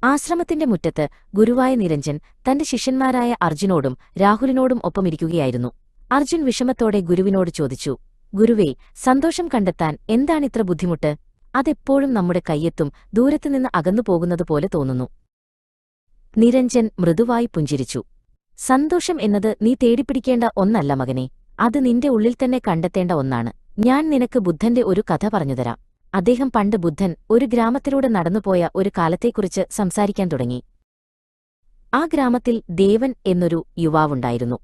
ആശ്രമത്തിന്റെ മുറ്റത്ത് ഗുരുവായ നിരഞ്ജൻ തന്റെ ശിഷ്യന്മാരായ അർജുനോടും രാഹുലിനോടും ഒപ്പമിരിക്കുകയായിരുന്നു. അർജുൻ വിഷമത്തോടെ ഗുരുവിനോട് ചോദിച്ചു, ഗുരുവേ, സന്തോഷം കണ്ടെത്താൻ എന്താണിത്ര ബുദ്ധിമുട്ട്? അതെപ്പോഴും നമ്മുടെ കയ്യെത്തും ദൂരത്തുനിന്ന് അകന്നുപോകുന്നതുപോലെ തോന്നുന്നു. നിരഞ്ജൻ മൃദുവായി പുഞ്ചിരിച്ചു. സന്തോഷം എന്നത് നീ തേടിപ്പിടിക്കേണ്ട ഒന്നല്ല മകനെ, അത് നിന്റെ ഉള്ളിൽ തന്നെ കണ്ടെത്തേണ്ട ഒന്നാണ്. ഞാൻ നിനക്ക് ബുദ്ധന്റെ ഒരു കഥ പറഞ്ഞുതരാം. അദ്ദേഹം പണ്ട് ബുദ്ധൻ ഒരു ഗ്രാമത്തിലൂടെ നടന്നുപോയ ഒരു കാലത്തെക്കുറിച്ച് സംസാരിക്കാൻ തുടങ്ങി. ആ ഗ്രാമത്തിൽ ദേവൻ എന്നൊരു യുവാവുണ്ടായിരുന്നു.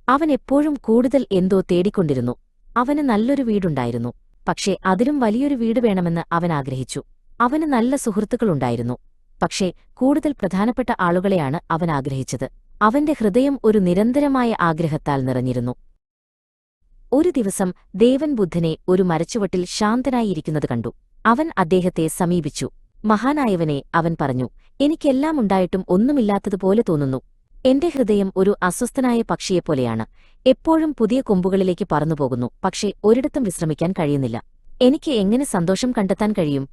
അവൻ എപ്പോഴും കൂടുതൽ എന്തോ തേടിക്കൊണ്ടിരുന്നു. അവന് നല്ലൊരു വീടുണ്ടായിരുന്നു. പക്ഷേ അതിലും വലിയൊരു വീട് വേണമെന്ന് അവൻ ആഗ്രഹിച്ചു. അവന് നല്ല സുഹൃത്തുക്കളുണ്ടായിരുന്നു. പക്ഷേ കൂടുതൽ പ്രധാനപ്പെട്ട ആളുകളെയാണ് അവൻ ആഗ്രഹിച്ചത്. അവന്റെ ഹൃദയം ഒരു നിരന്തരമായ ആഗ്രഹത്താൽ നിറഞ്ഞിരുന്നു. ഒരു ദിവസം ദേവൻ ബുദ്ധനെ ഒരു മരച്ചുവട്ടിൽ ശാന്തനായിരിക്കുന്നത് കണ്ടു. അവൻ അദ്ദേഹത്തെ സമീപിച്ചു. മഹാനായവനെ, അവൻ പറഞ്ഞു, എനിക്കെല്ലാം ഉണ്ടായിട്ടും ഒന്നുമില്ലാത്തതുപോലെ തോന്നുന്നു. എന്റെ ഹൃദയം ഒരു അസ്വസ്ഥനായ പക്ഷിയെപ്പോലെയാണ്. എപ്പോഴും പുതിയ കൊമ്പുകളിലേക്ക് പറന്നുപോകുന്നു, പക്ഷേ ഒരിടത്തും വിശ്രമിക്കാൻ കഴിയുന്നില്ല. എനിക്ക് എങ്ങനെ സന്തോഷം കണ്ടെത്താൻ കഴിയും?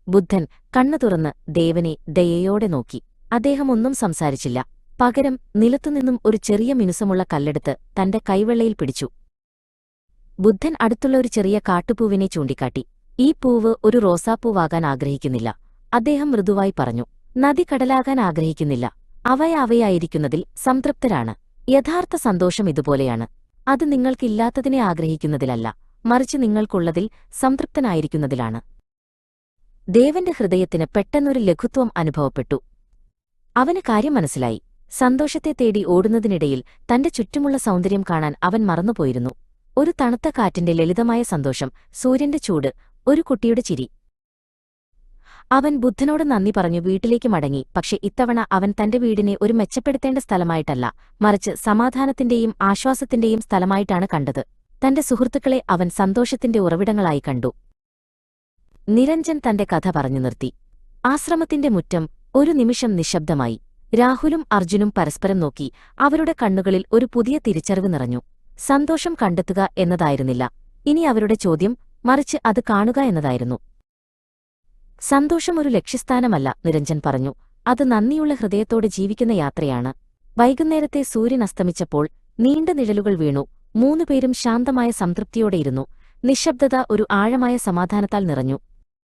ബുദ്ധൻ കണ്ണു തുറന്ന് ദേവനെ ദയയോടെ നോക്കി. അദ്ദേഹം ഒന്നും സംസാരിച്ചില്ല. പകരം നിലത്തുനിന്നും ഒരു ചെറിയ മിനുസമുള്ള കല്ലെടുത്ത് തന്റെ കൈവെള്ളയിൽ പിടിച്ചു. ബുദ്ധൻ അടുത്തുള്ള ഒരു ചെറിയ കാട്ടുപൂവിനെ ചൂണ്ടിക്കാട്ടി. ഈ പൂവ് ഒരു റോസാപ്പൂവാകാൻ ആഗ്രഹിക്കുന്നില്ല, അദ്ദേഹം മൃദുവായി പറഞ്ഞു. നദി കടലാകാൻ ആഗ്രഹിക്കുന്നില്ല, അവയായിരിക്കുന്നതിൽ സംതൃപ്തരാണ്. യഥാർത്ഥ സന്തോഷം ഇതുപോലെയാണ്. അത് നിങ്ങൾക്കില്ലാത്തതിനെ ആഗ്രഹിക്കുന്നതിലല്ല, മറിച്ച് നിങ്ങൾക്കുള്ളതിൽ സംതൃപ്തനായിരിക്കുന്നതിലാണ്. ദേവന്റെ ഹൃദയത്തിന് പെട്ടെന്നൊരു ലഘുത്വം അനുഭവപ്പെട്ടു. അവന് കാര്യം മനസ്സിലായി. സന്തോഷത്തെ തേടി ഓടുന്നതിനിടയിൽ തന്റെ ചുറ്റുമുള്ള സൗന്ദര്യം കാണാൻ അവൻ മറന്നുപോയിരുന്നു. ഒരു തണുത്ത കാറ്റിന്റെ ലളിതമായ സന്തോഷം, സൂര്യന്റെ ചൂട്, ഒരു കുട്ടിയുടെ ചിരി. അവൻ ബുദ്ധനോട് നന്ദി പറഞ്ഞു വീട്ടിലേക്ക് മടങ്ങി. പക്ഷെ ഇത്തവണ അവൻ തന്റെ വീടിനെ ഒരു മെച്ചപ്പെടുത്തേണ്ട സ്ഥലമായിട്ടല്ല, മറിച്ച് സമാധാനത്തിന്റെയും ആശ്വാസത്തിന്റെയും സ്ഥലമായിട്ടാണ് കണ്ടത്. തന്റെ സുഹൃത്തുക്കളെ അവൻ സന്തോഷത്തിന്റെ ഉറവിടങ്ങളായി കണ്ടു. നിരഞ്ജൻ തന്റെ കഥ പറഞ്ഞു നിർത്തി. ആശ്രമത്തിന്റെ മുറ്റം ഒരു നിമിഷം നിശബ്ദമായി. രാഹുലും അർജുനും പരസ്പരം നോക്കി. അവരുടെ കണ്ണുകളിൽ ഒരു പുതിയ തിരിച്ചറിവ് നിറഞ്ഞു. സന്തോഷം കണ്ടെത്തുക എന്നതായിരുന്നില്ല ഇനി അവരുടെ ചോദ്യം, മറിച്ച് അത് കാണുക എന്നതായിരുന്നു. സന്തോഷം ഒരു ലക്ഷ്യസ്ഥാനമല്ല, നിരഞ്ജൻ പറഞ്ഞു. അത് നന്ദിയുള്ള ഹൃദയത്തോടെ ജീവിക്കുന്ന യാത്രയാണ്. വൈകുന്നേരത്തെ സൂര്യൻ അസ്തമിച്ചപ്പോൾ നീണ്ട നിഴലുകൾ വീണു. മൂന്നുപേരും ശാന്തമായ സംതൃപ്തിയോടെയിരുന്നു. നിശബ്ദത ഒരു ആഴമായ സമാധാനത്താൽ നിറഞ്ഞു.